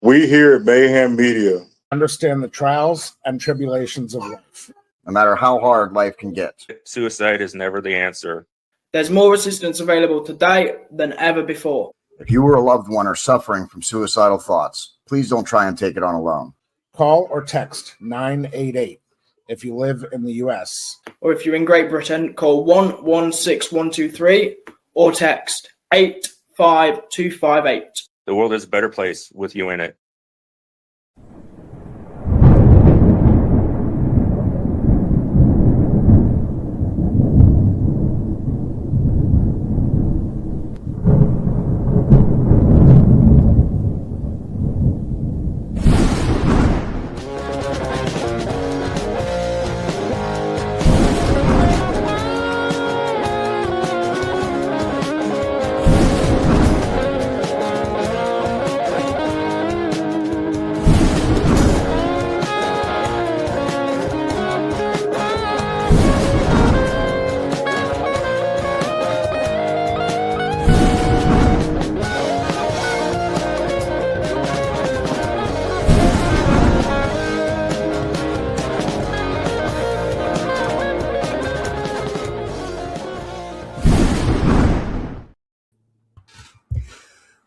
We here at Mayhem Media understand the trials and tribulations of life. No matter how hard life can get. Suicide is never the answer. There's more assistance available today than ever before. If you or a loved one are suffering from suicidal thoughts, please don't try and take it on alone. Call or text 988 if you live in the U.S. Or if you're in Great Britain, call 116123 or text 85258. The world is a better place with you in it.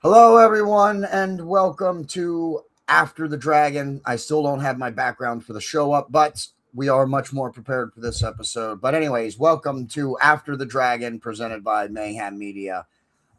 Hello, everyone, and welcome to After the Dragon. I still don't have my background for the show up, but we are much more prepared for this episode. But anyways, welcome to After the Dragon, presented by Mayhem Media.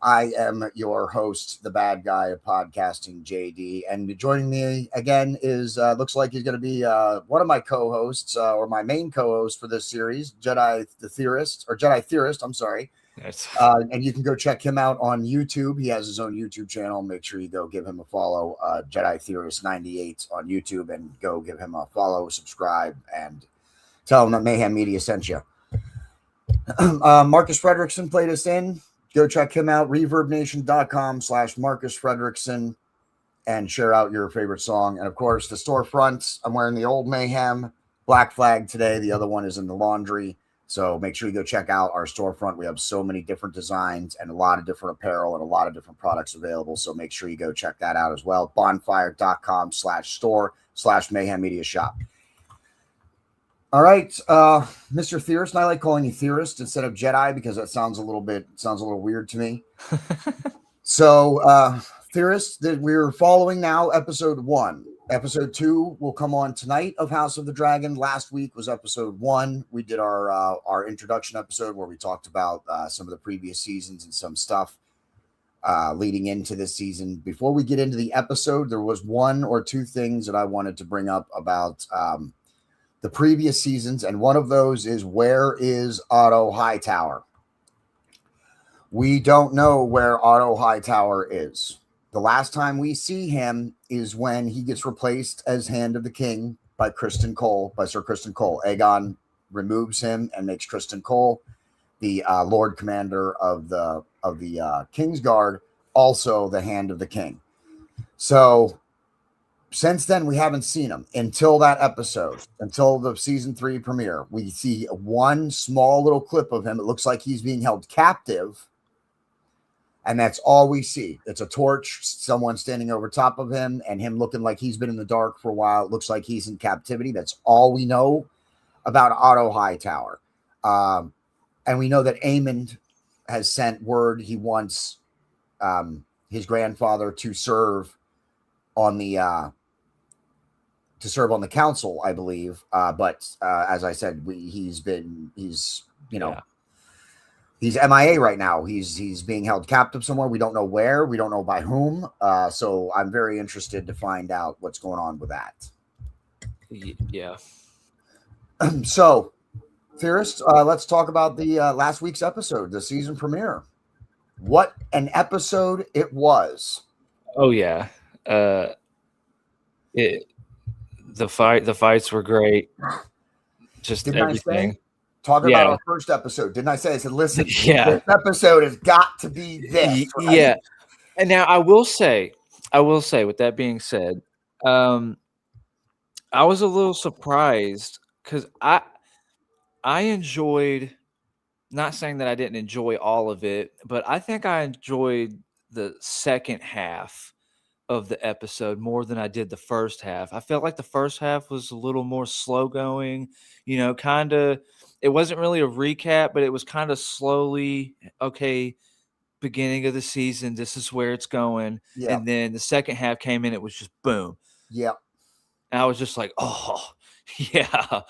I am your host, the bad guy of podcasting, JD, and joining me again is, looks like he's going to be one of my co-hosts, or my main co-host for this series, Jedi Theorist, I'm sorry. Nice. And you can go check him out on YouTube. He has his own YouTube channel. Make sure you go give him a follow, Jedi Theorist 98 on YouTube, and go give him a follow, subscribe, and tell him that Mayhem Media sent you. Marcus Fredrickson played us in. Go check him out, reverbnation.com/Marcus Fredrickson, and share out your favorite song. And of course, the storefront. I'm wearing the old Mayhem black flag today. The other one is in the laundry. So make sure you go check out our storefront. We have so many different designs and a lot of different apparel and a lot of different products available. So make sure you go check that out as well. Bonfire.com/store/Mayhem Media Shop. All right, Mr. Theorist, and I like calling you Theorist instead of Jedi because that sounds a little weird to me. So, Theorist, we're following now episode 1. Episode 2 will come on tonight of House of the Dragon. Last week was episode 1. We did our introduction episode where we talked about some of the previous seasons and some stuff leading into this season. Before we get into the episode, there was one or two things that I wanted to bring up about the previous seasons, and one of those is, where is Otto Hightower? We don't know where Otto Hightower is. The last time we see him is when he gets replaced as Hand of the King by Sir Criston Cole. Aegon removes him and makes Criston Cole the Lord Commander of the Kingsguard, also the Hand of the King. So since then, we haven't seen him until that episode, until the season 3 premiere. We see one small little clip of him. It looks like he's being held captive. And that's all we see. It's a torch, someone standing over top of him, and him looking like he's been in the dark for a while. It looks like he's in captivity. That's all we know about Otto Hightower. And we know that Aemond has sent word he wants his grandfather to serve on the council, I believe. But as I said, he's MIA right now. He's being held captive somewhere. We don't know where. We don't know by whom. So I'm very interested to find out what's going on with that. Yeah. So, Theorist, let's talk about the last week's episode, the season premiere. What an episode it was. Oh yeah. The fights were great. Just Didn't everything. Talking about our first episode, didn't I say? I said, listen, Yeah. This episode has got to be this. Right? Yeah. And now I will say, with that being said, I was a little surprised because I enjoyed, not saying that I didn't enjoy all of it, but I think I enjoyed the second half of the episode more than I did the first half. I felt like the first half was a little more slow going, kind of. It wasn't really a recap, but it was kind of slowly, okay, beginning of the season, this is where it's going. Yeah. And then the second half came in, it was just boom. Yeah. And I was just like, oh, yeah.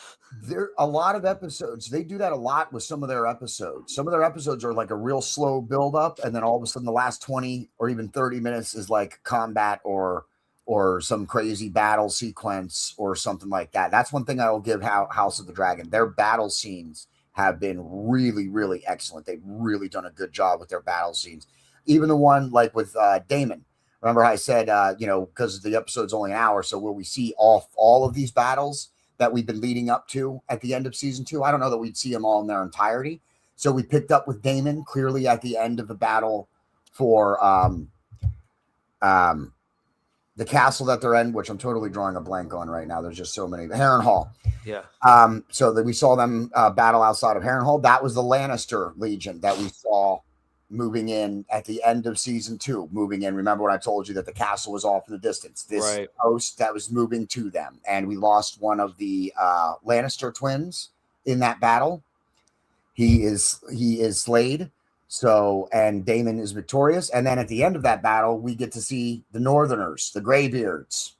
There a lot of episodes. They do that a lot with some of their episodes. Some of their episodes are like a real slow build up, and then all of a sudden the last 20 or even 30 minutes is like combat or some crazy battle sequence or something like that. That's one thing I will give House of the Dragon. Their battle scenes have been really, really excellent. They've really done a good job with their battle scenes. Even the one like with Daemon. Remember how I said, because the episode's only an hour, so will we see all of these battles that we've been leading up to at the end of season 2? I don't know that we'd see them all in their entirety. So we picked up with Daemon clearly at the end of the battle for the castle that they're in, which I'm totally drawing a blank on right now. There's just so many. Harrenhal. Yeah. So that we saw them battle outside of Harrenhal. That was the Lannister Legion that we saw moving in at the end of season 2. Moving in. Remember when I told you that the castle was off in the distance? This host that was moving to them, and we lost one of the Lannister twins in that battle. He is slayed. So, and Daemon is victorious. And then at the end of that battle, we get to see the Northerners, the Greybeards,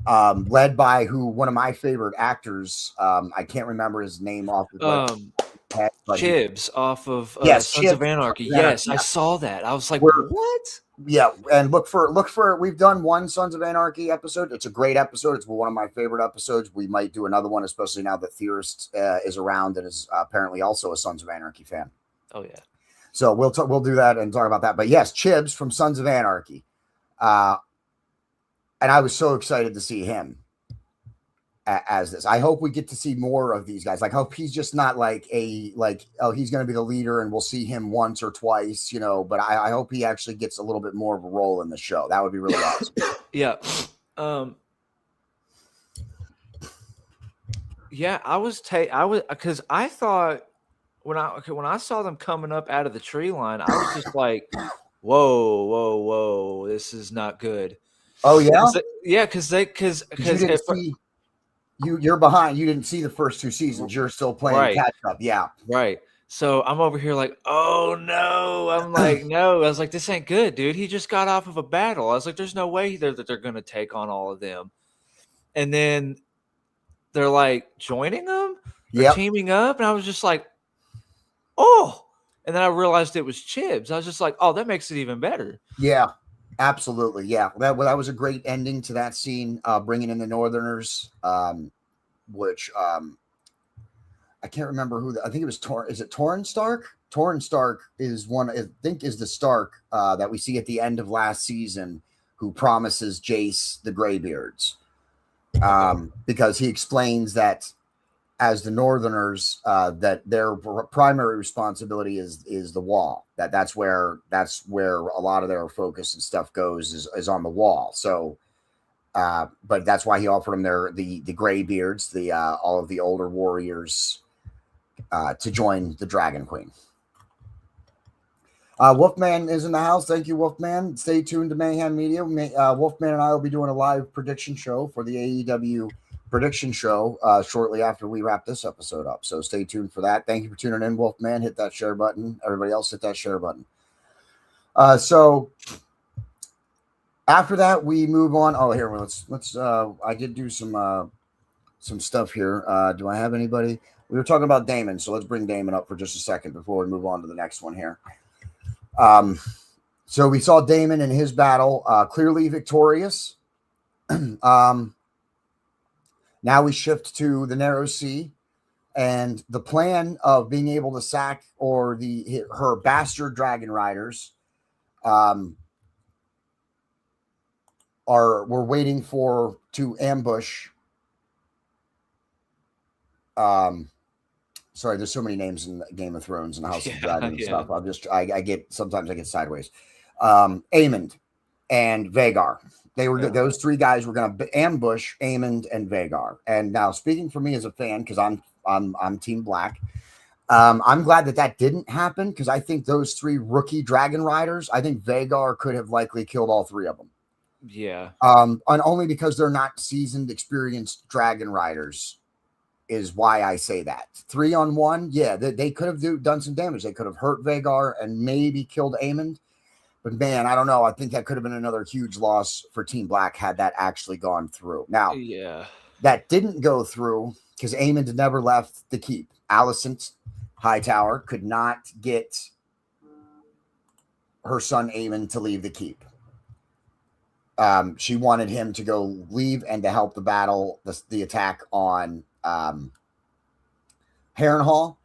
led by one of my favorite actors. I can't remember his name off the head, but Chibs off of yes, Sons of Anarchy. Yes, I saw that. I was like, what? Yeah, and look for. We've done one Sons of Anarchy episode. It's a great episode. It's one of my favorite episodes. We might do another one, especially now that Theorist is around and is apparently also a Sons of Anarchy fan. Oh yeah. So we'll do that and talk about that. But yes, Chibs from Sons of Anarchy, and I was so excited to see him as this. I hope we get to see more of these guys. Like, I hope he's just not he's going to be the leader and we'll see him once or twice, But I hope he actually gets a little bit more of a role in the show. That would be really awesome. Yeah. Yeah, I was because I thought. When I saw them coming up out of the tree line, I was just like, whoa, this is not good. Oh yeah? Because you're behind. You didn't see the first 2 seasons. You're still playing catch up. Yeah. Right. So I'm over here like, oh no. I'm like, no. I was like, this ain't good, dude. He just got off of a battle. I was like, there's no way that they're going to take on all of them. And then they're like joining them, teaming up. And I was just like, oh, and then I realized it was Chibs. I was just like, oh, that makes it even better. Yeah, absolutely. Yeah, that was a great ending to that scene, bringing in the Northerners, which I can't remember who. I think it was Is it Torrhen Stark? Torrhen Stark is one. I think is the Stark that we see at the end of last season, who promises Jace the Greybeards, because he explains that, as the Northerners, that their primary responsibility is the wall. That's where a lot of their focus and stuff goes is on the wall. So, but that's why he offered them the Greybeards, all of the older warriors, to join the Dragon Queen. Wolfman is in the house. Thank you, Wolfman. Stay tuned to Mayhem Media. Wolfman and I will be doing a live prediction show for the AEW prediction show shortly after we wrap this episode up. So stay tuned for that. Thank you for tuning in, Wolfman. Hit that share button. Everybody else, hit that share button. So after that, we move on. Oh, here, let's I did do some stuff here. Do I have anybody? We were talking about Daemon, so let's bring Daemon up for just a second before we move on to the next one here. So we saw Daemon in his battle, clearly victorious. Now we shift to the Narrow Sea, and the plan of being able to sack her bastard dragon riders, we're waiting to ambush. Sorry, there's so many names in Game of Thrones and House of Dragon and stuff. Sometimes I get sideways. Aemond and Vhagar. Those 3 guys were going to ambush Aemond and Vhagar. And now, speaking for me as a fan, because I'm Team Black, I'm glad that didn't happen, because I think those 3 rookie dragon riders, I think Vhagar could have likely killed all 3 of them. Yeah. And only because they're not seasoned, experienced dragon riders is why I say that. 3-on-1, yeah, they could have done some damage. They could have hurt Vagar and maybe killed Aemond. But man, I don't know. I think that could have been another huge loss for Team Black had that actually gone through. Now, Yeah. that didn't go through because Aemond had never left the keep. Alicent Hightower could not get her son Aemond to leave the keep. She wanted him to go leave and to help the battle, the attack on Harrenhal,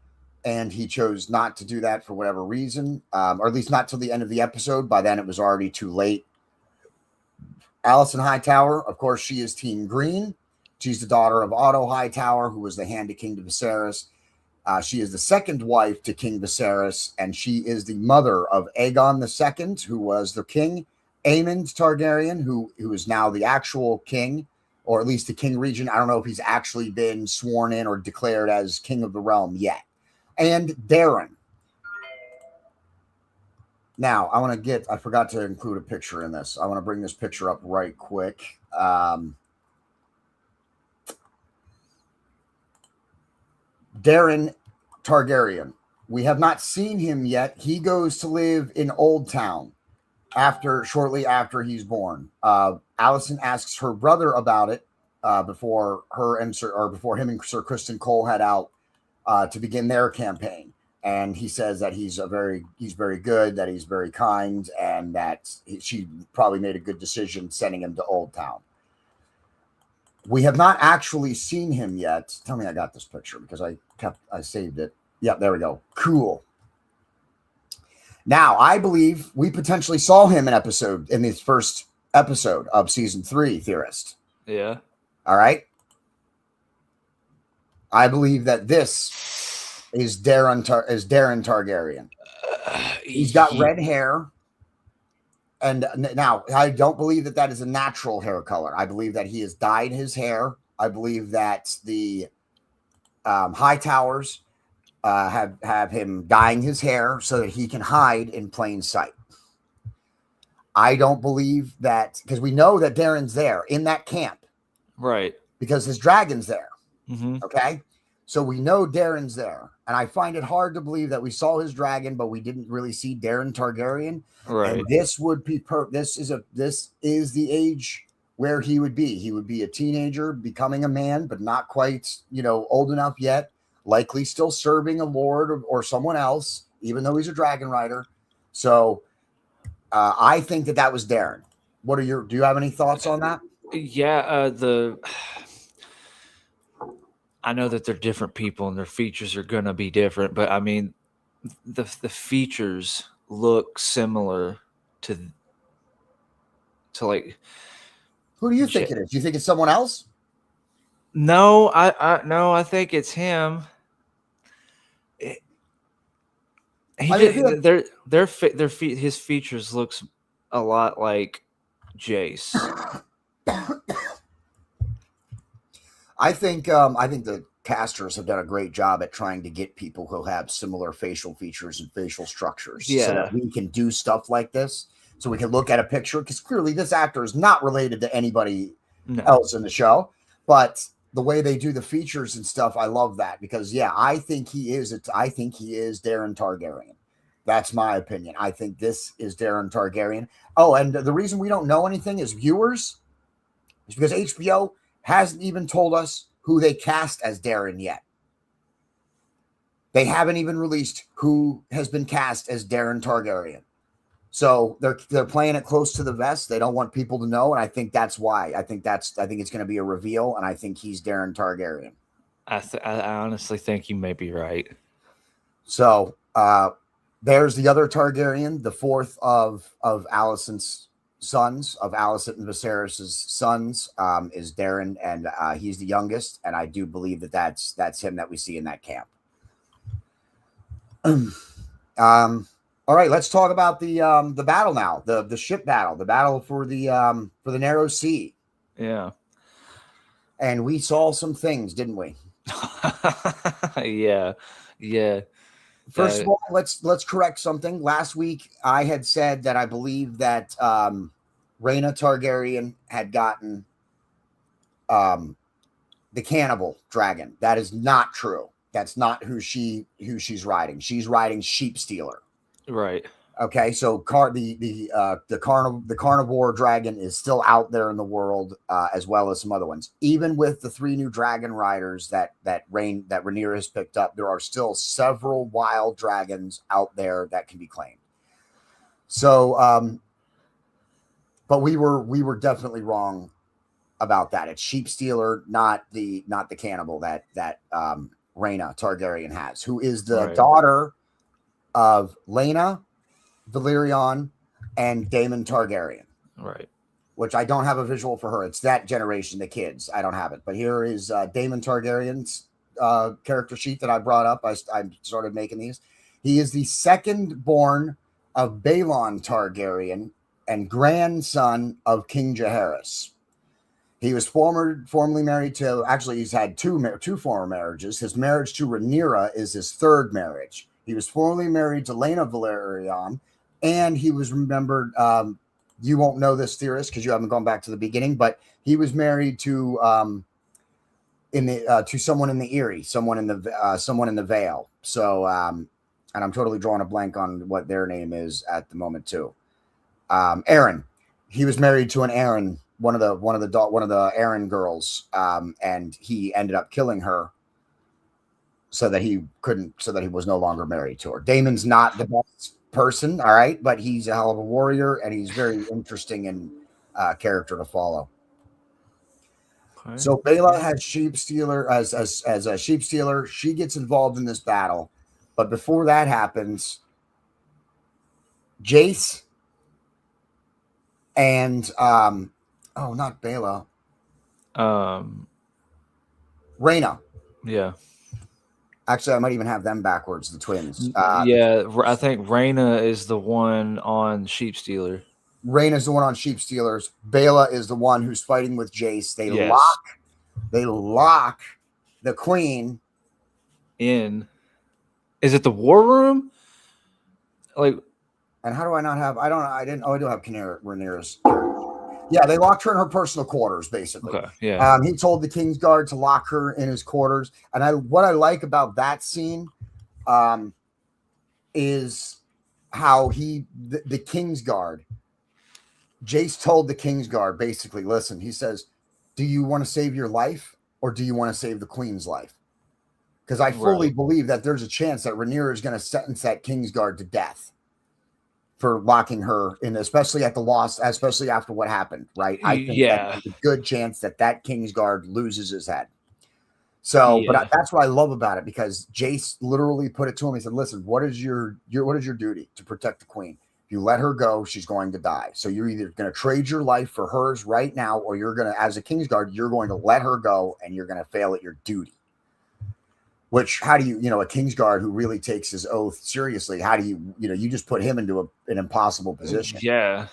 and he chose not to do that for whatever reason, or at least not till the end of the episode. By then, it was already too late. Alicent Hightower, of course, she is Team Green. She's the daughter of Otto Hightower, who was the hand of King Viserys. She is the second wife to King Viserys, and she is the mother of Aegon II, who was the king. Aemond Targaryen, who is now the actual king, or at least the king regent. I don't know if he's actually been sworn in or declared as king of the realm yet. And Darren. Now, I forgot to include a picture in this. I want to bring this picture up right quick. Darren Targaryen. We have not seen him yet. He goes to live in Old Town shortly after he's born. Alicent asks her brother about it before him and Sir Criston Cole head out to begin their campaign. And he says that he's very good, that he's very kind, and that she probably made a good decision sending him to Old Town. We have not actually seen him yet. Tell me I got this picture because I saved it. Yeah, there we go. Cool. Now, I believe we potentially saw him in this first episode of season 3, Theorist. Yeah. All right. I believe that this is Darren Targaryen. He's got red hair. And now, I don't believe that is a natural hair color. I believe that he has dyed his hair. I believe that the Hightowers have him dyeing his hair so that he can hide in plain sight. I don't believe that, because we know that Darren's there in that camp. Right. Because his dragon's there. Mm-hmm. Okay? So we know Darren's there. And I find it hard to believe that we saw his dragon, but we didn't really see Darren Targaryen. Right. And this would be this is the age where he would be. He would be a teenager, becoming a man, but not quite, old enough yet. Likely still serving a lord or someone else, even though he's a dragon rider. So I think that was Darren. Do you have any thoughts on that? Yeah, I know that they're different people and their features are going to be different, but I mean, the features look similar to like. Who do you think it is? Do you think it's someone else? No, I think it's him. His features looks a lot like Jace. I think the casters have done a great job at trying to get people who have similar facial features and facial structures, so that we can do stuff like this. So we can look at a picture, because clearly this actor is not related to anybody else in the show, but the way they do the features and stuff, I love that, because I think he is Darren Targaryen. That's my opinion. I think this is Darren Targaryen. Oh, and the reason we don't know anything as viewers is because HBO hasn't even told us who they cast as Darren yet. They haven't even released who has been cast as Darren Targaryen. So they're playing it close to the vest. They don't want people to know, and I think that's why. I think it's going to be a reveal, and I think he's Darren Targaryen. I honestly think you may be right. So there's the other Targaryen, the fourth of Alicent's sons, of Alicent and Viserys' sons, is Darren, and he's the youngest, and I do believe that's him that we see in that camp. All right, let's talk about the battle now, the ship battle, the battle for the Narrow Sea. Yeah. And we saw some things, didn't we? Yeah. First of all, let's correct something. Last week I had said that I believe that Rhaena Targaryen had gotten the cannibal dragon. That is not true. That's not who she's riding. She's riding Sheep Stealer. Right. Okay, so the carnivore dragon is still out there in the world, as well as some other ones. Even with the 3 new dragon riders that Rhaenyra has picked up, there are still several wild dragons out there that can be claimed. So, but we were definitely wrong about that. It's Sheep Stealer, not the cannibal that Rhaena Targaryen has, who is the daughter of Laena, Valerion, and Daemon Targaryen. Right. Which I don't have a visual for her. It's that generation, the kids. I don't have it. But here is Daemon Targaryen's character sheet that I brought up. I started making these. He is the second born of Balon Targaryen and grandson of King Jaehaerys. He was formerly married to, actually, he's had two former marriages. His marriage to Rhaenyra is his third marriage. He was formerly married to Laena Valerion, and he was remembered. You won't know this, Theorist, because you haven't gone back to the beginning, but he was married to someone in the Eyrie, someone in the Vale. So, and I'm totally drawing a blank on what their name is at the moment too. Aaron. He was married to an Aaron, one of the Aaron girls, and he ended up killing her so that he was no longer married to her. Daemon's not the best person, all right, but he's a hell of a warrior, and he's very interesting and character to follow. Okay. So Baela has Sheep Stealer as a Sheep Stealer. She gets involved in this battle, but before that happens, Jace and not Baela, Rhaena. Yeah. Actually, I might even have them backwards, the twins. I think Rhaena is the one on Sheep Stealer. Rhaena's the one on Sheep Stealers. Baela is the one who's fighting with Jace. They lock the queen in. Is it the war room? Like, and how do I not have? I do have Rhaenyra's. Yeah, they locked her in her personal quarters, basically. Okay, yeah. He told the Kingsguard to lock her in his quarters. And what I like about that scene is how the Kingsguard, Jace told the Kingsguard, basically, listen, he says, do you want to save your life or do you want to save the Queen's life? Because I fully believe that there's a chance that Rhaenyra is going to sentence that Kingsguard to death for locking her in, especially after what happened, right? I think there's a good chance that Kingsguard loses his head. So, but that's what I love about it, because Jace literally put it to him. He said, listen, what is your duty? To protect the queen. If you let her go, she's going to die. So you're either going to trade your life for hers right now, or you're going to, as a Kingsguard, you're going to let her go and you're going to fail at your duty. Which, how do you, a Kingsguard who really takes his oath seriously, how do you just put him into an impossible position. Yeah.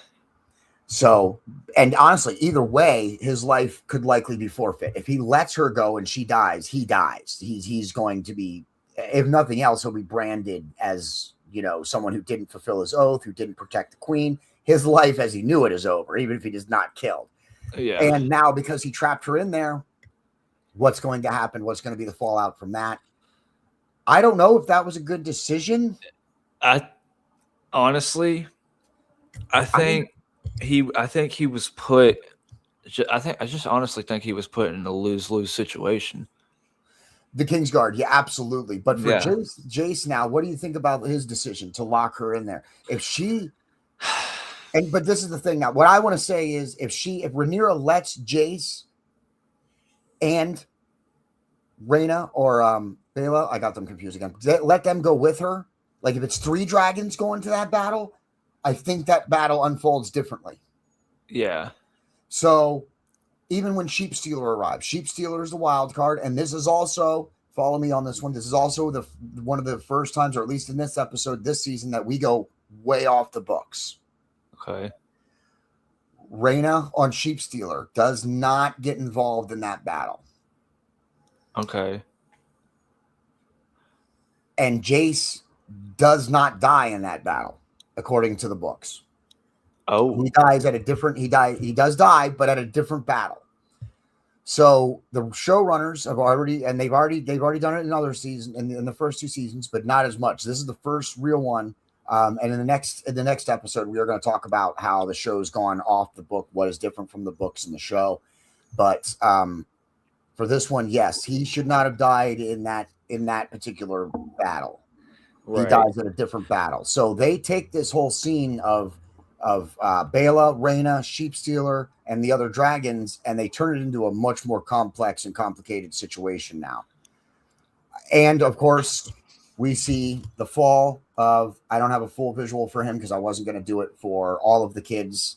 So, and honestly, either way, his life could likely be forfeit. If he lets her go and she dies, he dies. He's going to be, if nothing else, he'll be branded as, someone who didn't fulfill his oath, who didn't protect the queen. His life as he knew it is over, even if he is not killed. Yeah. And now, because he trapped her in there, what's going to happen? What's going to be the fallout from that? I don't know if that was a good decision. I honestly think he was put. I just honestly think he was put in a lose-lose situation. The Kingsguard, yeah, absolutely. But for Jace now, what do you think about his decision to lock her in there? But this is the thing now. What I want to say is, if Rhaenyra lets Jace and Rhaena or Baela, I got them confused again. Let them go with her. Like, if it's 3 dragons going to that battle, I think that battle unfolds differently. Yeah. So even when Sheep Stealer arrives, Sheep Stealer is the wild card, and this is also, follow me on this one, this is also one of the first times, or at least in this episode this season, that we go way off the books. Okay. Rhaena on Sheep Stealer does not get involved in that battle. Okay. And Jace does not die in that battle, according to the books. Oh, He dies at a different. He does die, but at a different battle. So the showrunners have already, and they've already done it in other seasons, in the first 2 seasons, but not as much. This is the first real one. And in the next episode, we are going to talk about how the show's gone off the book, what is different from the books in the show. But for this one, yes, he should not have died in that particular battle. right. He dies in a different battle. So they take this whole scene of Bela, Rhaena, Sheep Stealer, and the other dragons, and they turn it into a much more complex and complicated situation now. And of course, we see the fall of. I don't have a full visual for him because I wasn't going to do it for all of the kids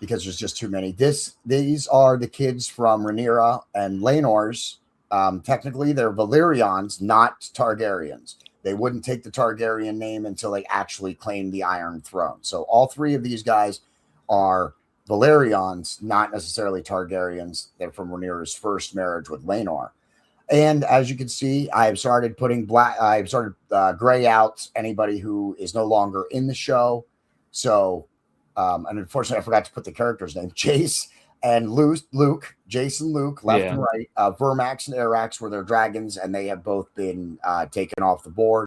because there's just too many. These are the kids from Rhaenyra and Laenor's. Technically, they're Valyrians, not Targaryens. They wouldn't take the Targaryen name until they actually claimed the Iron Throne. So all 3 of these guys are Valyrians, not necessarily Targaryens. They're from Rhaenyra's first marriage with Laenor. And as you can see, I've started gray out anybody who is no longer in the show. So, and unfortunately, I forgot to put the character's name. Jace and Luke, Jason Luke, left and right. Vermax and Arax were their dragons, and they have both been taken off the board.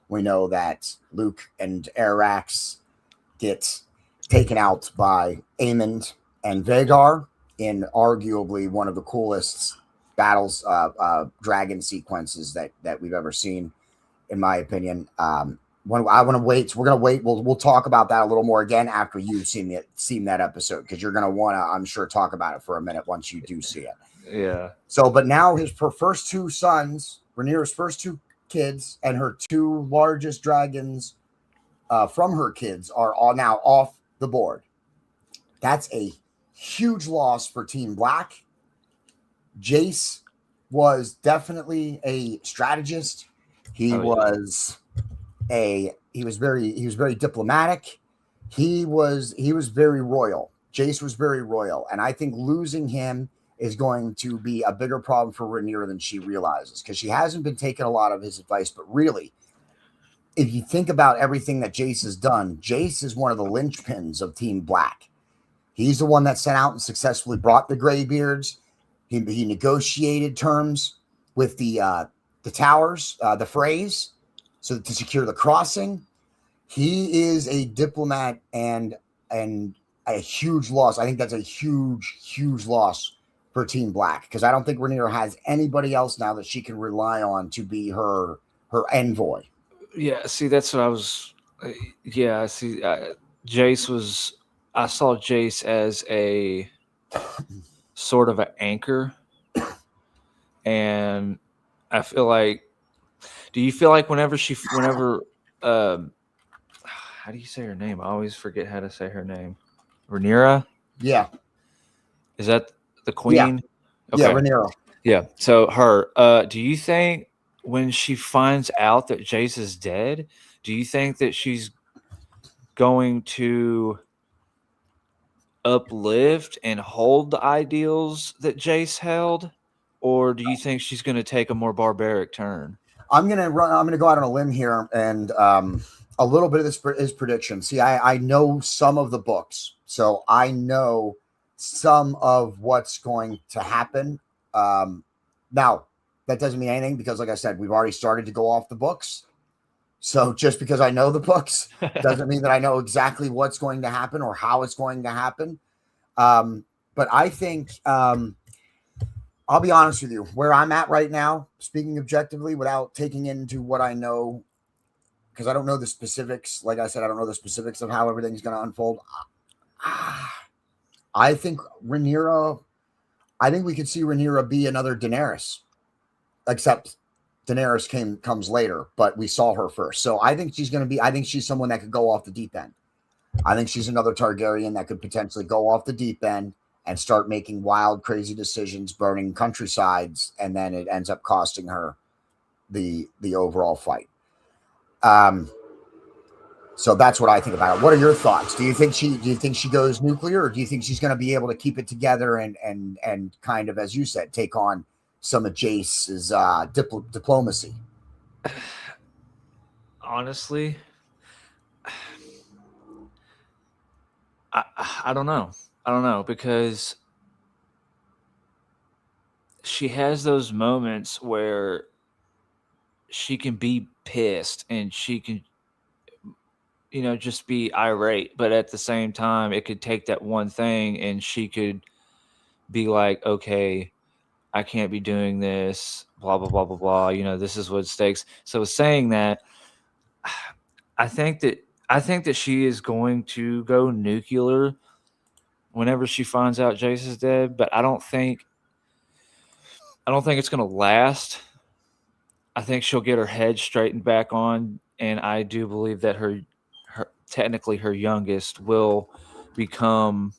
We know that Luke and Arax get taken out by Aemond and Vhagar in arguably one of the coolest battles, dragon sequences that we've ever seen, in my opinion. We're gonna wait. We'll talk about that a little more again after you've seen that episode, because you're gonna want to, I'm sure, talk about it for a minute once you do see it. Yeah. So, but now her first 2 sons, Rhaenyra's first 2 kids, and her 2 largest dragons from her kids are all now off the board. That's a huge loss for Team Black. Jace was definitely a strategist. He was very diplomatic. He was very royal. Jace was very royal, and I think losing him is going to be a bigger problem for Rhaenyra than she realizes, because she hasn't been taking a lot of his advice. But really, if you think about everything that Jace has done, Jace is one of the linchpins of Team Black. He's the one that sent out and successfully brought the Greybeards. He negotiated terms with the towers, the Freys, so to secure the crossing. He is a diplomat and a huge loss. I think that's a huge loss for Team Black, because I don't think Rhaenyra has anybody else now that she can rely on to be her envoy. Yeah, see, that's what I was. Yeah, see, Jace was. I saw Jace as a sort of an anchor, and I feel like. Do you feel like whenever how do you say her name? I always forget how to say her name. Rhaenyra? Yeah. Is that the queen? Yeah, Rhaenyra. Yeah. So her. Do you think when she finds out that Jace is dead, do you think that she's going to uplift and hold the ideals that Jace held, or do you think she's going to take a more barbaric turn? I'm gonna go out on a limb here, and a little bit of this is prediction. See, I know some of the books, so I know some of what's going to happen. Now, that doesn't mean anything, because, like I said, we've already started to go off the books. So just because I know the books doesn't mean that I know exactly what's going to happen or how it's going to happen. But I think, I'll be honest with you, where I'm at right now, speaking objectively without taking into what I know, because I don't know the specifics. Like I said, I don't know the specifics of how everything's going to unfold. I think we could see Rhaenyra be another Daenerys, except Daenerys comes later, but we saw her first. So I think she's someone that could go off the deep end. I think she's another Targaryen that could potentially go off the deep end and start making wild, crazy decisions, burning countrysides, and then it ends up costing her the overall fight. So that's what I think about it. What are your thoughts? Do you think she goes nuclear, or do you think she's going to be able to keep it together and kind of, as you said, take on some of Jace's diplomacy? Honestly, I don't know. I don't know because she has those moments where she can be pissed and she can, just be irate. But at the same time, it could take that one thing and she could be like, okay, I can't be doing this, blah, blah, blah, blah, blah. This is what stakes. So saying that, I think that she is going to go nuclear whenever she finds out Jace is dead, but I don't think it's going to last. I think she'll get her head straightened back on, and I do believe that her technically her youngest will become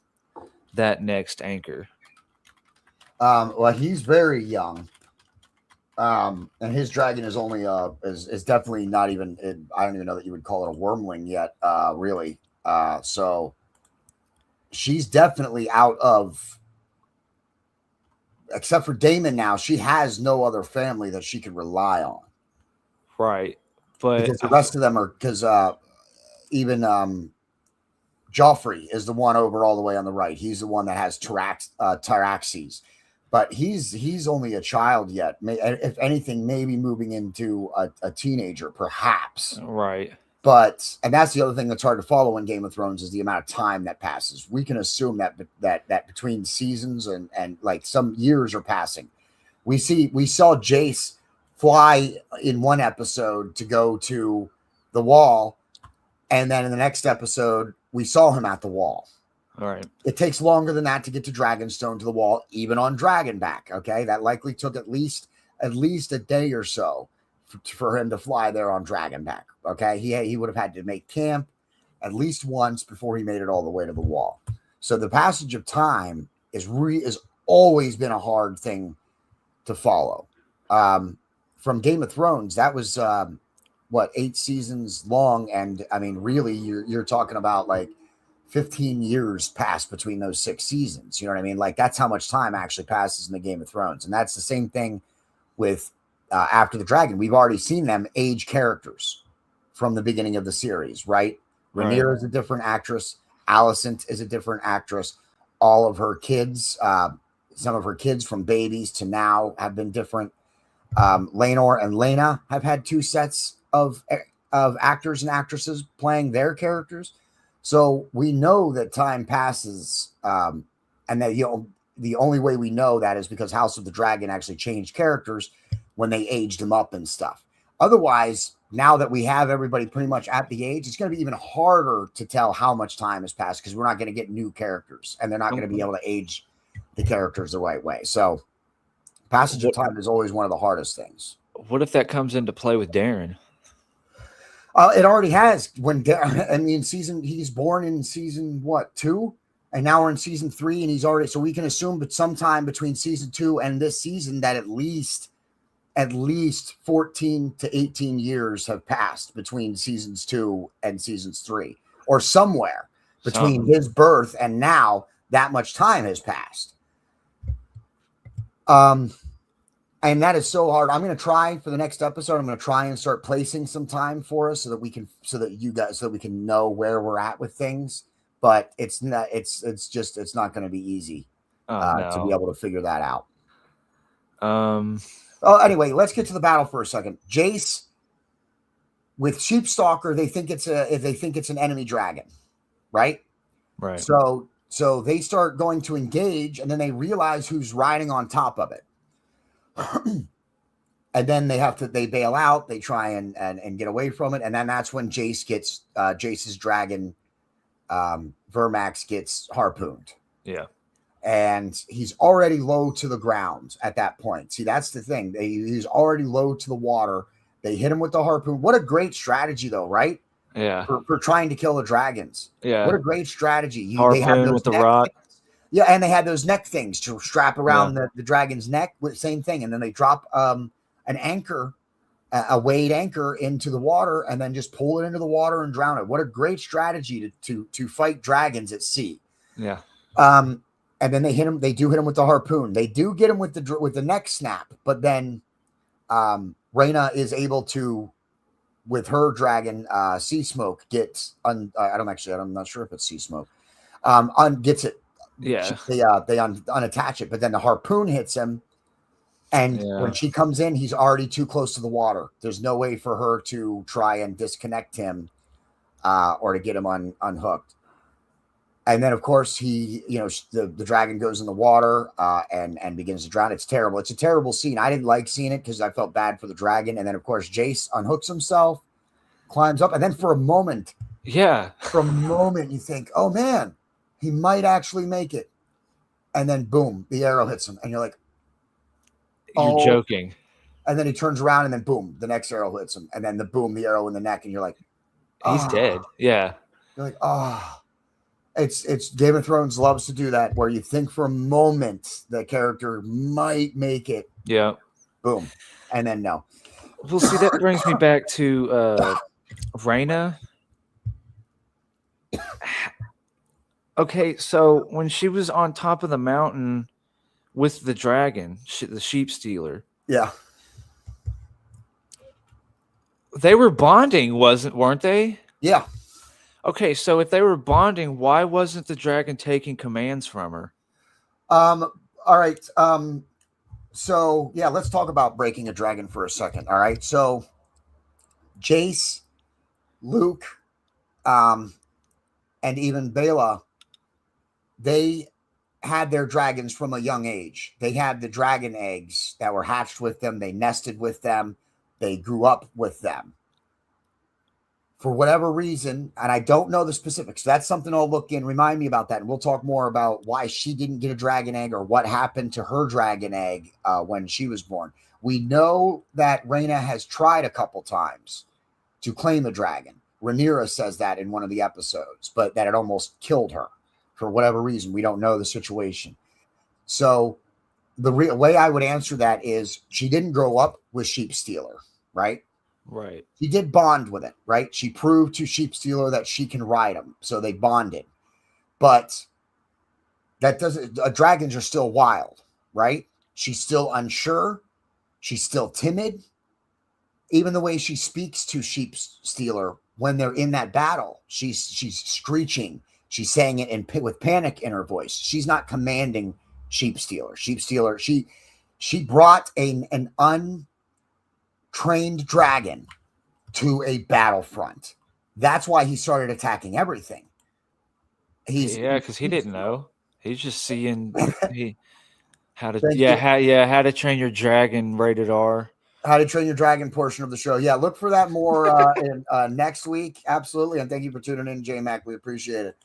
that next anchor. Well, he's very young. And his dragon is only is definitely not even I don't even know that you would call it a wormling yet, really. So she's definitely out of, except for Damon now, she has no other family that she can rely on. Right. But because the rest of them are, because even Joffrey is the one over all the way on the right. He's the one that has Tyraxes. But he's only a child yet. If anything, maybe moving into a teenager, perhaps. Right. And that's the other thing that's hard to follow in Game of Thrones is the amount of time that passes. We can assume that between seasons and like some years are passing. We saw Jace fly in one episode to go to the wall, and then in the next episode we saw him at the wall. All right. It takes longer than that to get to Dragonstone, to the wall, even on Dragonback. Okay, that likely took at least a day or so for him to fly there on Dragonback. Okay, he would have had to make camp at least once before he made it all the way to the wall. So the passage of time is always been a hard thing to follow. From Game of Thrones, that was 8 seasons long, and I mean, really, you're talking about like 15 years passed between those 6 seasons. You know what I mean? Like, that's how much time actually passes in the Game of Thrones. And that's the same thing with After the Dragon. We've already seen them age characters from the beginning of the series, right? Rhaenyra is a different actress. Alicent is a different actress. All of her kids, some of her kids from babies to now have been different. Laenor and Laena have had 2 sets of actors and actresses playing their characters. So we know that time passes, and that the only way we know that is because House of the Dragon actually changed characters when they aged them up and stuff. Otherwise, now that we have everybody pretty much at the age, it's going to be even harder to tell how much time has passed because we're not going to get new characters, and they're not going to be able to age the characters the right way. So passage of time is always one of the hardest things. What if that comes into play with Darren? It already has. He's born in season 2, and now we're in season 3, and he's already. So we can assume, but sometime between season 2 and this season, that at least 14 to 18 years have passed between seasons 2 and seasons 3, or somewhere between his birth and now. That much time has passed. And that is so hard. I'm going to try for the next episode. I'm going to try and start placing some time for us so that we can know where we're at with things. But it's not going to be easy to be able to figure that out. Anyway, let's get to the battle for a second. Jace with Sheepstalker, they think it's an enemy dragon, right? Right. So they start going to engage, and then they realize who's riding on top of it. And then they bail out, they try and get away from it, and then that's when Jace gets Jace's dragon Vermax gets harpooned. Yeah. And he's already low to the ground at that point. See, that's the thing. He's already low to the water. They hit him with the harpoon. What a great strategy, though, right? Yeah. For trying to kill the dragons. Yeah. What a great strategy. Harpoon with the rock. Yeah, and they had those neck things to strap around the dragon's neck. Same thing. And then they drop an anchor, a weighted anchor into the water, and then just pull it into the water and drown it. What a great strategy to fight dragons at sea. Yeah. And then they hit him. They do hit him with the harpoon. They do get him with the neck snap. But then Rhaena is able to, with her dragon, Sea Smoke, I'm not sure if it's Sea Smoke. Gets it. Yeah. They unattach it, but then the harpoon hits him. And when she comes in, he's already too close to the water. There's no way for her to try and disconnect him or to get him unhooked. And then, of course, the dragon goes in the water and begins to drown. It's terrible. It's a terrible scene. I didn't like seeing it because I felt bad for the dragon. And then, of course, Jace unhooks himself, climbs up. And then for a moment, you think, oh, man, he might actually make it. And then, boom, the arrow hits him. And you're like, you're joking. And then he turns around and then, boom, the next arrow hits him. And then the arrow in the neck. And you're like, he's dead. Yeah. You're like, It's Game of Thrones loves to do that, where you think for a moment the character might make it. Yeah. Boom. And then no. Well, see, that brings me back to Rhaena. Okay, so when she was on top of the mountain with the dragon, the sheep stealer. Yeah. They were bonding, weren't they? Yeah. Okay, so if they were bonding, why wasn't the dragon taking commands from her? All right. So yeah, let's talk about breaking a dragon for a second. All right. So Jace, Luke, and even Bela, they had their dragons from a young age. They had the dragon eggs that were hatched with them. They nested with them. They grew up with them. For whatever reason, and I don't know the specifics, that's something I'll look in. Remind me about that, and we'll talk more about why she didn't get a dragon egg or what happened to her dragon egg when she was born. We know that Rhaena has tried a couple times to claim a dragon. Rhaenyra says that in one of the episodes, but that it almost killed her for whatever reason. We don't know the situation. So the way I would answer that is she didn't grow up with Sheep Stealer, right? Right. She did bond with it, right? She proved to Sheep Stealer that she can ride him. So they bonded. But that doesn't, dragons are still wild, right? She's still unsure. She's still timid. Even the way she speaks to Sheep Stealer when they're in that battle, she's screeching. She's saying it with panic in her voice. She's not commanding Sheep Stealer. Sheep Stealer, she brought an untrained dragon to a battlefront. That's why he started attacking everything. Because he didn't know. He's just seeing how to train your dragon rated R. How to Train Your Dragon portion of the show. Yeah, look for that more in next week. Absolutely, and thank you for tuning in, J-Mac. We appreciate it.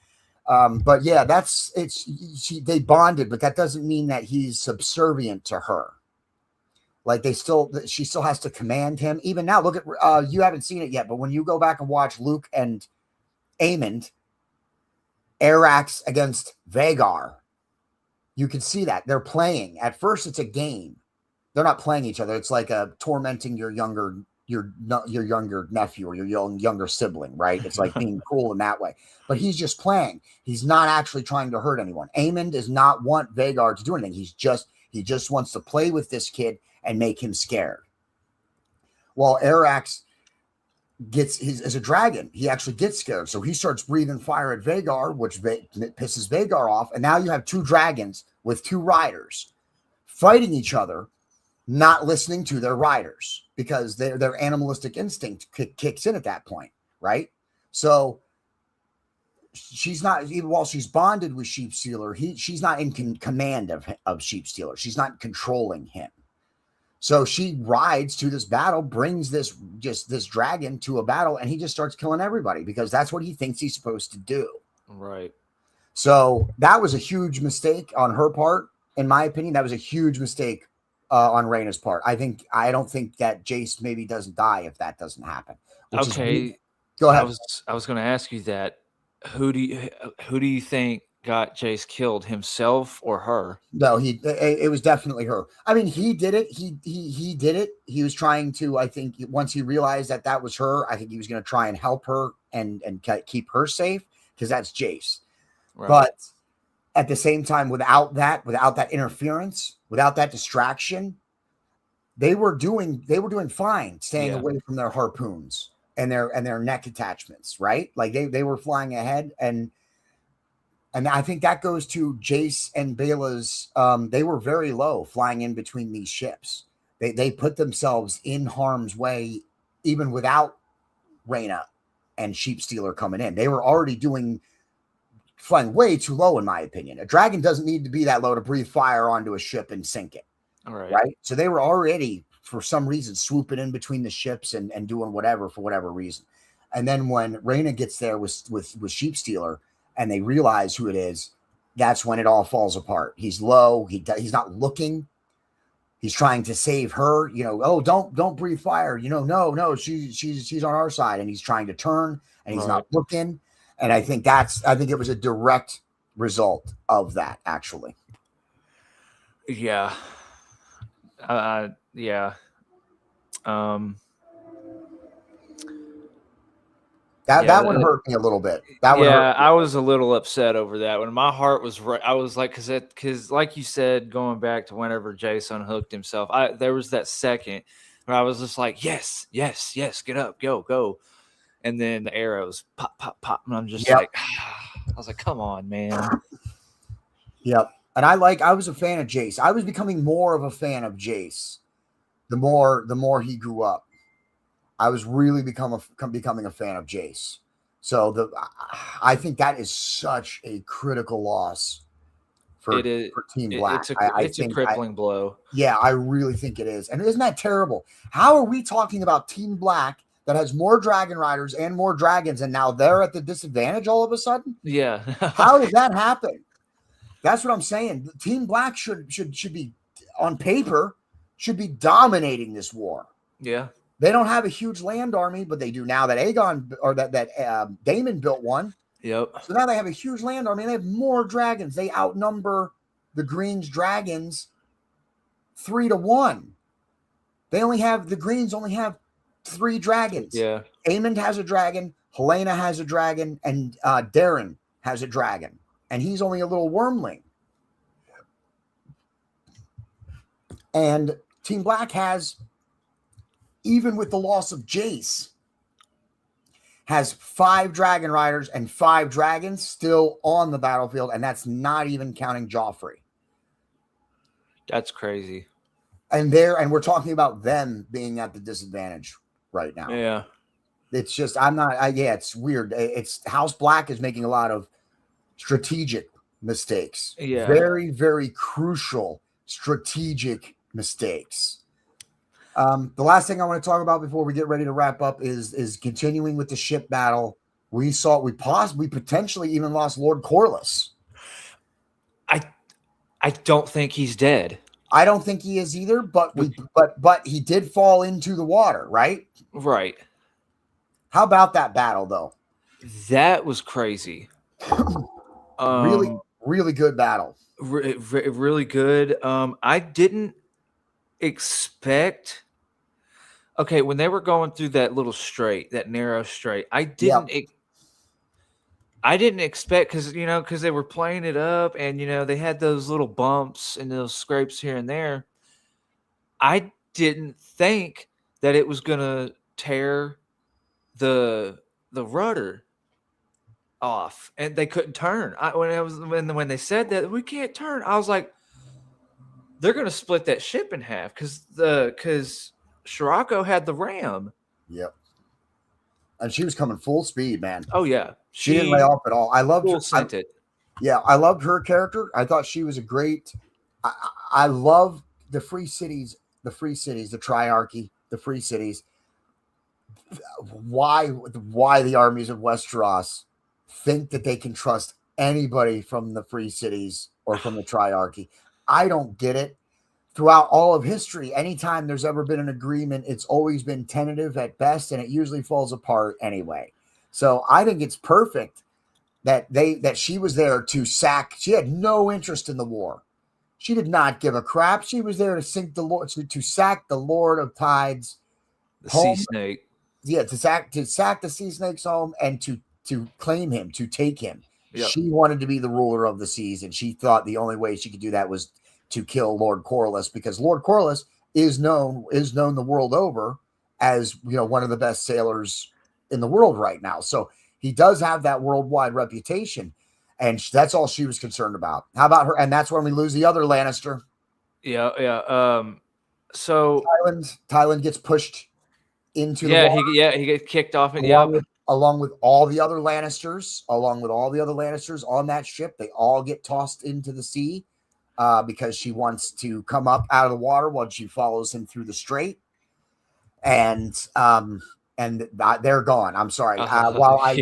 But yeah, they bonded, but that doesn't mean that he's subservient to her. Like she still has to command him. Even now, look at you haven't seen it yet, but when you go back and watch Luke and Aemond, Arax against Vhagar, you can see that they're playing. At first, it's a game. They're not playing each other. It's like tormenting your younger nephew or your younger sibling, right? It's like being cool in that way. But he's just playing. He's not actually trying to hurt anyone. Aemond does not want Vhagar to do anything. He just wants to play with this kid and make him scared. While Arax is a dragon, he actually gets scared. So he starts breathing fire at Vhagar, which pisses Vhagar off. And now you have two dragons with two riders fighting each other, not listening to their riders because their animalistic instinct kicks in at that point, right? So she's not, even while she's bonded with Sheep Stealer, she's not in command of Sheep Stealer. She's not controlling him. So she rides to this battle, brings this dragon to a battle, and he just starts killing everybody because that's what he thinks he's supposed to do. Right. So that was a huge mistake on her part. In my opinion, that was a huge mistake on Rhaena's part. I don't think that Jace maybe doesn't die if that doesn't happen. Okay. Go ahead. I was going to ask you that. Who do you think got Jace killed, himself or her? No, it was definitely her. I mean, he did it. He did it. He was trying to, I think once he realized that was her, I think he was going to try and help her and keep her safe because that's Jace. Right. But at the same time, without that interference, without that distraction, they were doing fine, staying away from their harpoons and their neck attachments, right? Like they were flying ahead, and And I think that goes to Jace and Bela's. They were very low flying in between these ships. They put themselves in harm's way even without Rhaena and Sheepstealer coming in. They were already flying way too low, in my opinion. A dragon doesn't need to be that low to breathe fire onto a ship and sink it. All right. Right? So they were already, for some reason, swooping in between the ships and doing whatever for whatever reason. And then when Rhaena gets there with Sheepstealer and they realize who it is, that's when it all falls apart. He's low. He's not looking. He's trying to save her. Oh, don't breathe fire. No, she's on our side, and he's trying to turn, and he's not looking. And I think it was a direct result of that, actually. Yeah. Yeah. That one hurt me a little bit. I was a little upset over that one. My heart was right. I was like, because like you said, going back to whenever Jason hooked himself, there was that second where I was just like, yes, get up, go. And then the arrows pop, and I'm just like, I was like, come on, man. Yep. And I was a fan of Jace. I was becoming more of a fan of Jace the more he grew up. I was really becoming a fan of Jace. So I think that is such a critical loss for Team Black. It's a crippling blow. Yeah, I really think it is. And isn't that terrible? How are we talking about Team Black that has more Dragon Riders and more dragons, and now they're at the disadvantage all of a sudden? Yeah. How did that happen? That's what I'm saying. Team Black should be, on paper, should be dominating this war. Yeah. They don't have a huge land army, but they do now that Daemon built one. Yep. So now they have a huge land army. And they have more dragons. They outnumber the Greens' dragons 3-1. The Greens only have 3 dragons. Yeah. Aemond has a dragon, Helena has a dragon, and Darren has a dragon. And he's only a little wormling. And Team Black has, even with the loss of Jace, has 5 Dragon Riders and 5 dragons still on the battlefield, and that's not even counting Joffrey. That's crazy. And we're talking about them being at the disadvantage right now. Yeah. It's just, it's weird. It's House Black is making a lot of strategic mistakes. Yeah. Very, very crucial strategic mistakes. The last thing I want to talk about before we get ready to wrap up is continuing with the ship battle. We potentially even lost Lord Corlys. I don't think he's dead. I don't think he is either, but he did fall into the water, right? Right. How about that battle though? That was crazy. Really, really good battle. Really good. I didn't expect. Okay, when they were going through that little strait, that narrow strait, I didn't expect, because they were playing it up, and they had those little bumps and those scrapes here and there. I didn't think that it was gonna tear the rudder off, and they couldn't turn. When they said that we can't turn, I was like, they're gonna split that ship in half because Shirako had the ram. Yep. And she was coming full speed, man. Oh yeah. She didn't lay off at all. I loved her. I loved her character. I thought she was a great. I love the free cities, the triarchy, the free cities. Why the armies of Westeros think that they can trust anybody from the free cities or from the triarchy? I don't get it. Throughout all of history, anytime there's ever been an agreement, it's always been tentative at best, and it usually falls apart anyway. So I think it's perfect that she was there to sack. She had no interest in the war. She did not give a crap. She was there to sink the Lord, to sack the Lord of Tides, the Sea Snake. Yeah, to sack the Sea Snake's home and to claim him, to take him. Yep. She wanted to be the ruler of the seas, and she thought the only way she could do that was to kill Lord Corlys, because Lord Corlys is known the world over as one of the best sailors in the world right now. So he does have that worldwide reputation. And that's all she was concerned about. How about her? And that's when we lose the other Lannister. Yeah. So Tyland gets pushed into the water. he gets kicked off. Along with all the other Lannisters, on that ship. They all get tossed into the sea because she wants to come up out of the water while she follows him through the strait. And they're gone. I'm sorry. While I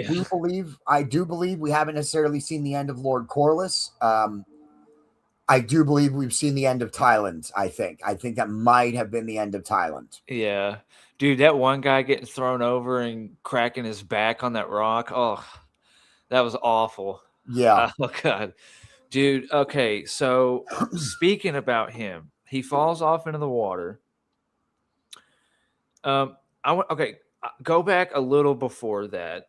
do believe we haven't necessarily seen the end of Lord Corlys. I do believe we've seen the end of Tyland. I think that might have been the end of Tyland. Yeah, dude, that one guy getting thrown over and cracking his back on that rock. Oh, that was awful. Yeah. Oh God, dude. Okay, so speaking about him, he falls off into the water. Go back a little before that.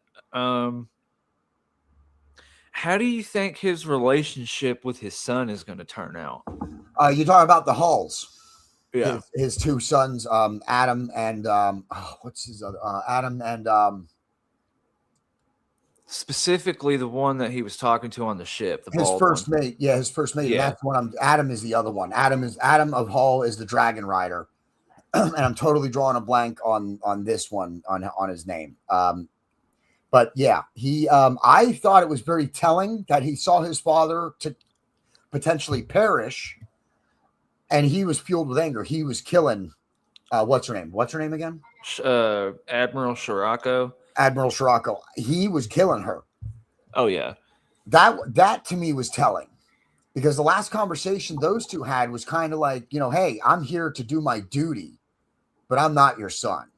How do you think his relationship with his son is going to turn out? You're talking about the Halls. Yeah. His two sons, Adam and what's his other? Adam and specifically the one that he was talking to on the ship. His first mate. Yeah, his first mate. Yeah. And that's one. Adam is the other one. Adam of Hall is the dragon rider. And I'm totally drawing a blank on this one on his name. But yeah, he I thought it was very telling that he saw his father to potentially perish, and he was fueled with anger. He was killing what's her name? What's her name again? Admiral Shirako. Admiral Shirako. He was killing her. Oh yeah. That to me was telling. Because the last conversation those two had was kind of like, hey, I'm here to do my duty, but I'm not your son.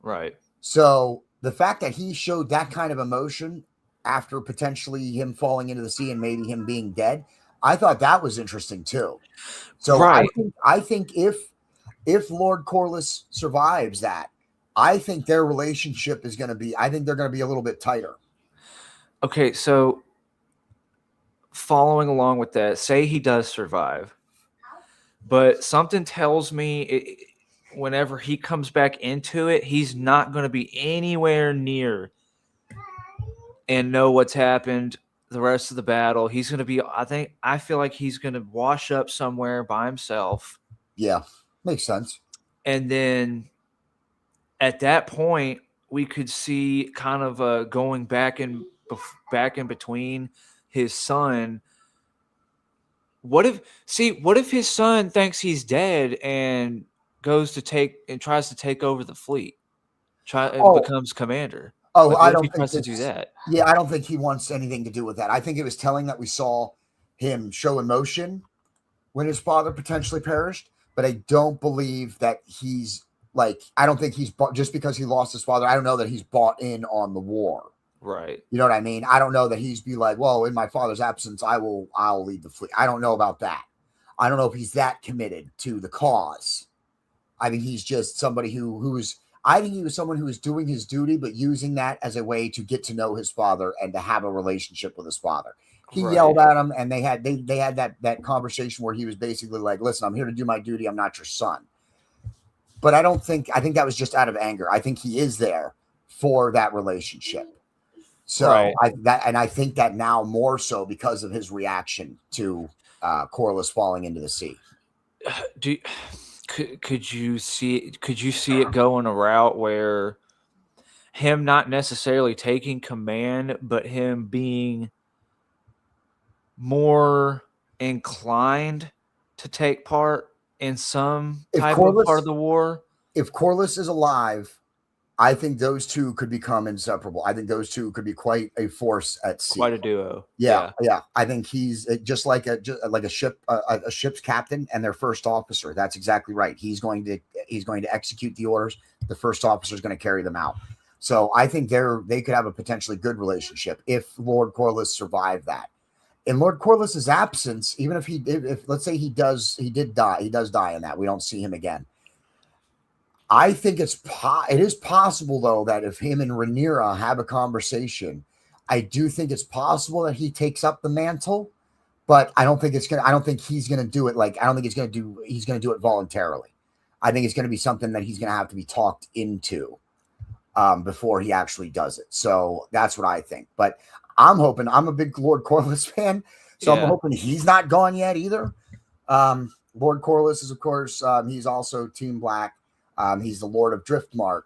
Right. So the fact that he showed that kind of emotion after potentially him falling into the sea and maybe him being dead, I thought that was interesting too. So right. I think if Lord Corlys survives that, I think their relationship is going to be, I think they're going to be a little bit tighter. Okay, so following along with that, say he does survive, but something tells me whenever he comes back into it, he's not going to be anywhere near and know what's happened the rest of the battle. He's going to be, I feel like he's going to wash up somewhere by himself. Yeah, makes sense. And then at that point, we could see kind of going back in between his son. What if his son thinks he's dead and tries to take over the fleet, becomes commander? I don't think he tries to do that. Yeah, I don't think he wants anything to do with that. I think it was telling that we saw him show emotion when his father potentially perished, but I don't believe that he's I don't think he's just because he lost his father. I don't know that he's bought in on the war. Right. You know what I mean? I don't know that he's be like, well, in my father's absence, I'll lead the fleet. I don't know about that. I don't know if he's that committed to the cause. I think he's just somebody I think he was someone who was doing his duty, but using that as a way to get to know his father and to have a relationship with his father. He yelled at him, and they had that conversation where he was basically like, listen, I'm here to do my duty. I'm not your son. But I think that was just out of anger. I think he is there for that relationship. So right. I think that now more so because of his reaction to Corlys falling into the sea. Could you see it going a route where him not necessarily taking command, but him being more inclined to take part in some type of part of the war? If Corlys is alive, I think those two could become inseparable. I think those two could be quite a force at sea. Quite a duo. Yeah. I think he's just like a ship's captain and their first officer. That's exactly right. He's going to execute the orders. The first officer is going to carry them out. So I think they could have a potentially good relationship if Lord Corlys survived that. In Lord Corlys's absence, even if let's say he did die in that, we don't see him again. I think it is possible though that if him and Rhaenyra have a conversation, I do think it's possible that he takes up the mantle, but I don't think he's gonna do it. I don't think he's gonna do it voluntarily. I think it's gonna be something that he's gonna have to be talked into before he actually does it. So that's what I think. But I'm hoping. I'm a big Lord Corlys fan, so I'm hoping he's not gone yet either. Lord Corlys is, of course, he's also Team Black. He's the Lord of Driftmark.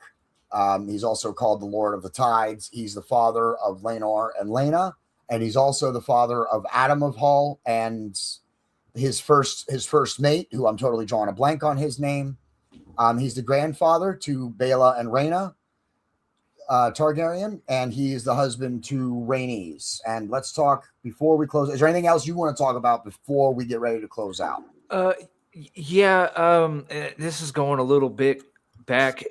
He's also called the Lord of the Tides. He's the father of Laenor and Laena, and he's also the father of Adam of Hall and his first mate, who I'm totally drawing a blank on his name. He's the grandfather to Baela and Rhaena Targaryen, and he is the husband to Rhaenys. And let's talk before we close. Is there anything else you want to talk about before we get ready to close out? This is going a little bit back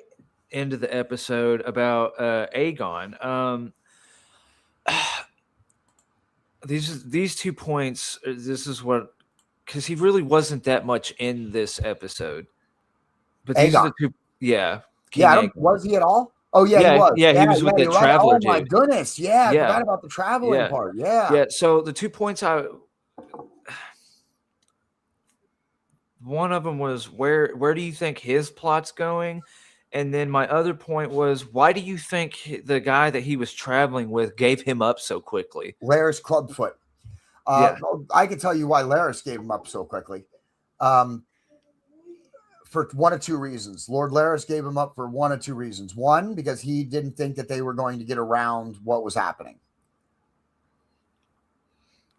into the episode about Aegon. These 2 points. This is what, because he really wasn't that much in this episode. But these are the two. Yeah. Was he at all? Oh yeah, he was. Yeah, he was with the traveler. Right. Oh my goodness. Yeah, I forgot about the traveling part. Yeah. So the 2 points one of them was where do you think his plot's going? And then my other point was, why do you think the guy that he was traveling with gave him up so quickly? Larys Clubfoot. I can tell you why Larys gave him up so quickly. For one of two reasons. Lord Larys gave him up for one of two reasons. One, because he didn't think that they were going to get around what was happening.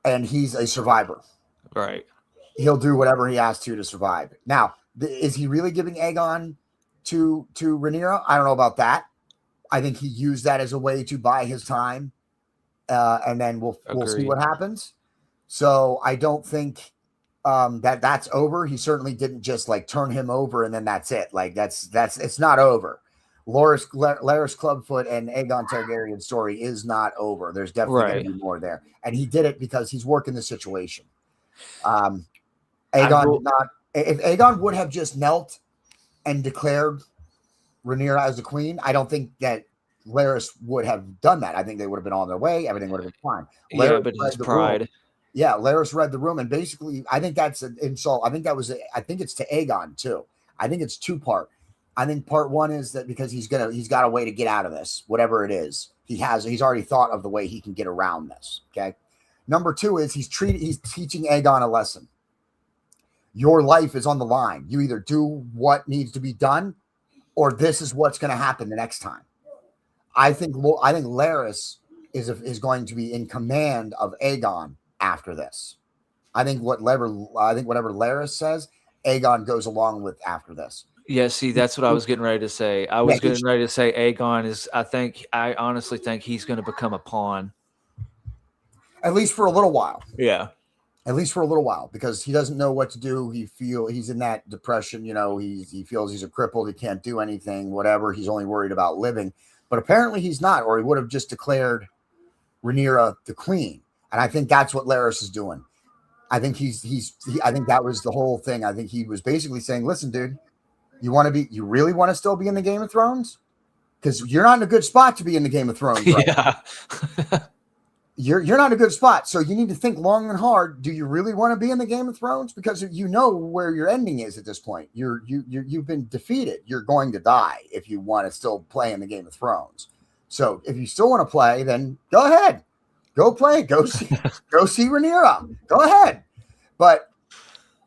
And he's a survivor. Right. He'll do whatever he has to survive. Now, is he really giving Aegon to Rhaenyra? I don't know about that. I think he used that as a way to buy his time. And then we'll see what happens. So I don't think that's over. He certainly didn't just like turn him over and then that's it. Like it's not over. Larys Clubfoot and Aegon Targaryen story is not over. There's definitely going to be more there. And he did it because he's working the situation. Aegon did not. If Aegon would have just knelt and declared Rhaenyra as the queen, I don't think that Larys would have done that. I think they would have been on their way. Everything would have been fine. But his pride. Yeah, Larys read the room, and basically, I think that's an insult. I think it's to Aegon too. I think it's two-part. I think part one is that because he's got a way to get out of this, whatever it is. He's already thought of the way he can get around this. Okay. Number two is he's teaching Aegon a lesson. Your life is on the line. You either do what needs to be done, or this is what's going to happen the next time. I think Larys is going to be in command of Aegon after this. I think whatever Larys says, Aegon goes along with after this. Yeah, see, that's what I was getting ready to say. I was getting ready to say Aegon is. I honestly think he's going to become a pawn, at least for a little while. Yeah, at least for a little while, because he doesn't know what to do. He's in that depression. You know, he feels he's a crippled. He can't do anything. Whatever. He's only worried about living. But apparently he's not, or he would have just declared Rhaenyra the queen. And I think that's what Larys is doing. I think I think that was the whole thing. I think he was basically saying, listen, dude, you really want to still be in the Game of Thrones? Because you're not in a good spot to be in the Game of Thrones. Right? Yeah. You're not in a good spot. So you need to think long and hard. Do you really want to be in the Game of Thrones? Because you know where your ending is at this point. You've been defeated. You're going to die if you want to still play in the Game of Thrones. So if you still want to play, then go ahead. Go play. Go see Rhaenyra. Go ahead. But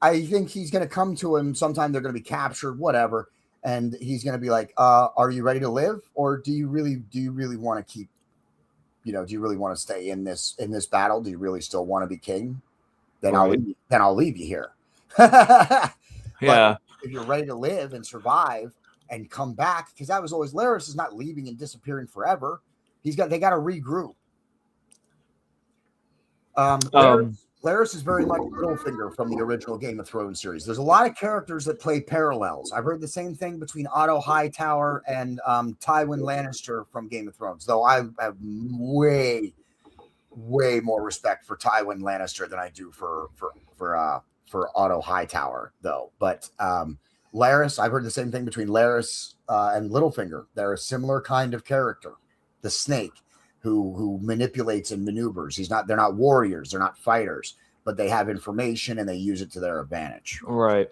I think he's going to come to him sometime. They're going to be captured, whatever. And he's going to be like, are you ready to live? Or do you really want to keep, do you really want to stay in this battle? Do you really still want to be king? Then I'll leave you here. Yeah. If you're ready to live and survive and come back, because that was always Larys is not leaving and disappearing forever. They got to regroup. Larys is very much Littlefinger from the original Game of Thrones series. There's a lot of characters that play parallels. I've heard the same thing between Otto Hightower and Tywin Lannister from Game of Thrones, though I have way more respect for Tywin Lannister than I do for Otto Hightower, though. But Larys, I've heard the same thing between Larys and Littlefinger. They're a similar kind of character, the snake, who manipulates and maneuvers. They're not warriors, they're not fighters, but they have information and they use it to their advantage. Right.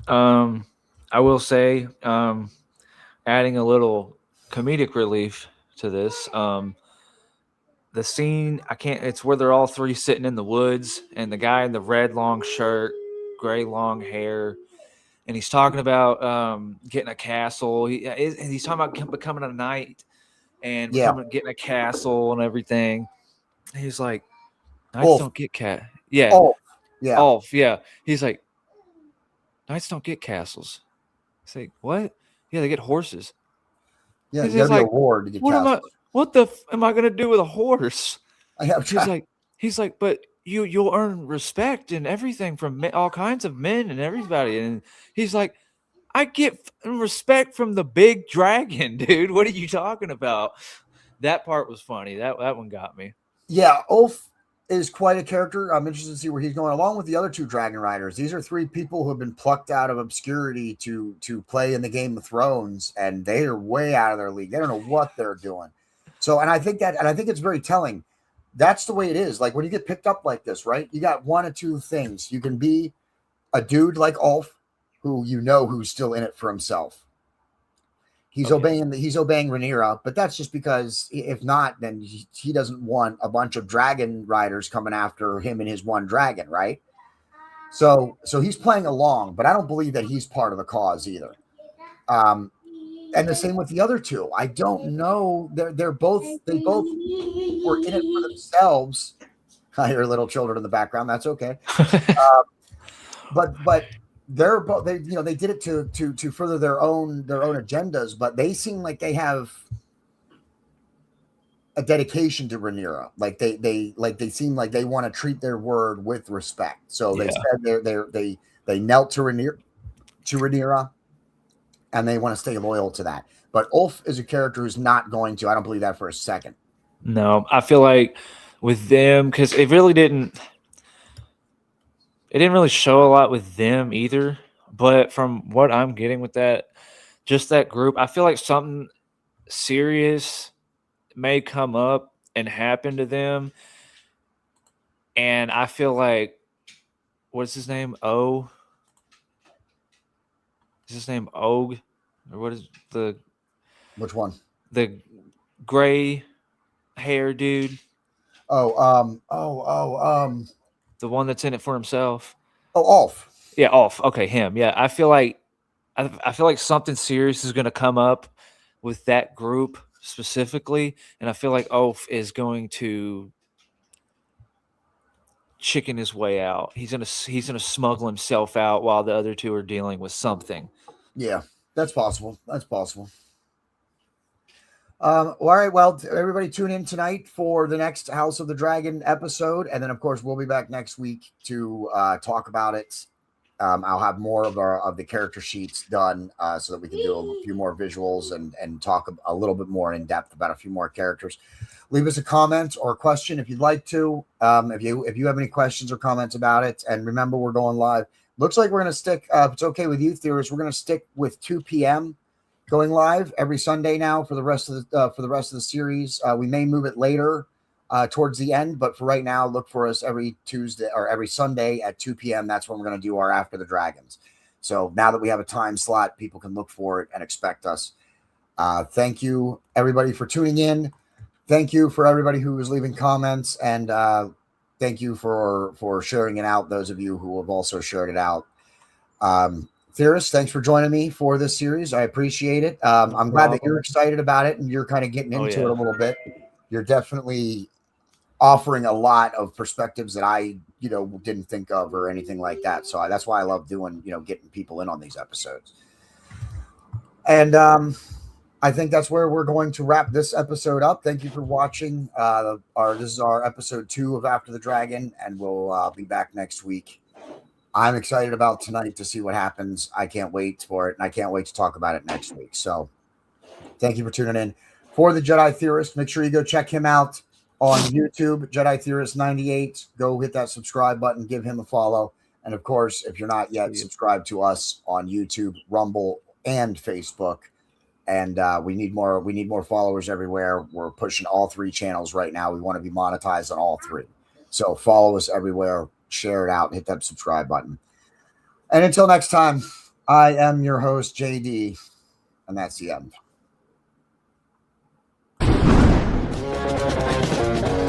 I will say, adding a little comedic relief to this, the scene, I can't. It's where they're all three sitting in the woods, and the guy in the red long shirt, gray long hair, and he's talking about getting a castle. He's talking about becoming a knight and getting a castle and everything. He's like, knights don't get Yeah. Oh, yeah. Ulf, yeah. He's like, knights don't get castles. He's like, what? Yeah, they get horses. Yeah, you gotta be a ward to get castles. What the am I gonna do with a horse? He's like, but you'll earn respect and everything from all kinds of men and everybody. And he's like, I get respect from the big dragon, dude. What are you talking about? That part was funny. That one got me. Yeah, Ulf is quite a character. I'm interested to see where he's going, along with the other two dragon riders. These are three people who have been plucked out of obscurity to play in the Game of Thrones, and they are way out of their league. They don't know what they're doing. So, and I think it's very telling. That's the way it is. Like when you get picked up like this, right? You got one of two things. You can be a dude like Ulf, who's still in it for himself. He's obeying Rhaenyra, but that's just because if not, then he doesn't want a bunch of dragon riders coming after him and his one dragon, right? So he's playing along, but I don't believe that he's part of the cause either. And the same with the other two. I don't know. They both were in it for themselves. I hear little children in the background. That's okay. But they're both they did it to further their own agendas, but they seem like they have a dedication to Rhaenyra. Like they seem like they want to treat their word with respect. So they said they knelt to Rhaenyra, and they want to stay loyal to that. But Ulf is a character who's not going to. I don't believe that for a second. No, I feel like with them, because it didn't really show a lot with them either. But from what I'm getting with that, just that group, I feel like something serious may come up and happen to them. And I feel like, what's his name? Is his name Og? Or what is which one? The gray hair dude. The one that's in it for himself. Oh, Ulf. Yeah, Ulf. Okay, him. Yeah, I feel like something serious is going to come up with that group specifically, and I feel like Ulf is going to chicken his way out. He's gonna smuggle himself out while the other two are dealing with something. Yeah, that's possible. All right. Well, everybody tune in tonight for the next House of the Dragon episode. And then, of course, we'll be back next week to talk about it. I'll have more of the character sheets done so that we can do a few more visuals and talk a little bit more in depth about a few more characters. Leave us a comment or a question if you'd like to. If you have any questions or comments about it. And remember, we're going live. Looks like we're going to stick. If it's okay with you, Theorist, we're going to stick with 2 p.m. going live every Sunday now for the rest of the series. We may move it later towards the end, but for right now, look for us every Tuesday or every Sunday at 2 p.m. That's when we're going to do our After the Dragons. So now that we have a time slot, people can look for it and expect us. Thank you, everybody, for tuning in. Thank you for everybody who is leaving comments, and thank you for sharing it out. Those of you who have also shared it out. Theorist, thanks for joining me for this series. I appreciate it. I'm glad that you're excited about it and you're kind of getting into it a little bit. You're definitely offering a lot of perspectives that I, didn't think of or anything like that. So that's why I love doing, getting people in on these episodes. And I think that's where we're going to wrap this episode up. Thank you for watching. This is our episode 2 of After the Dragon, and we'll be back next week. I'm excited about tonight to see what happens. I can't wait for it, and I can't wait to talk about it next week. So thank you for tuning in. For the Jedi Theorist, make sure you go check him out on YouTube, Jedi Theorist 98. Go hit that subscribe button, give him a follow. And of course, if you're not yet subscribed to us on YouTube, Rumble, and Facebook, and we need more followers everywhere. We're pushing all 3 channels right now. We want to be monetized on all 3. So follow us everywhere, share it out, hit that subscribe button. And until next time, I am your host, JD, and that's the end. Thank you.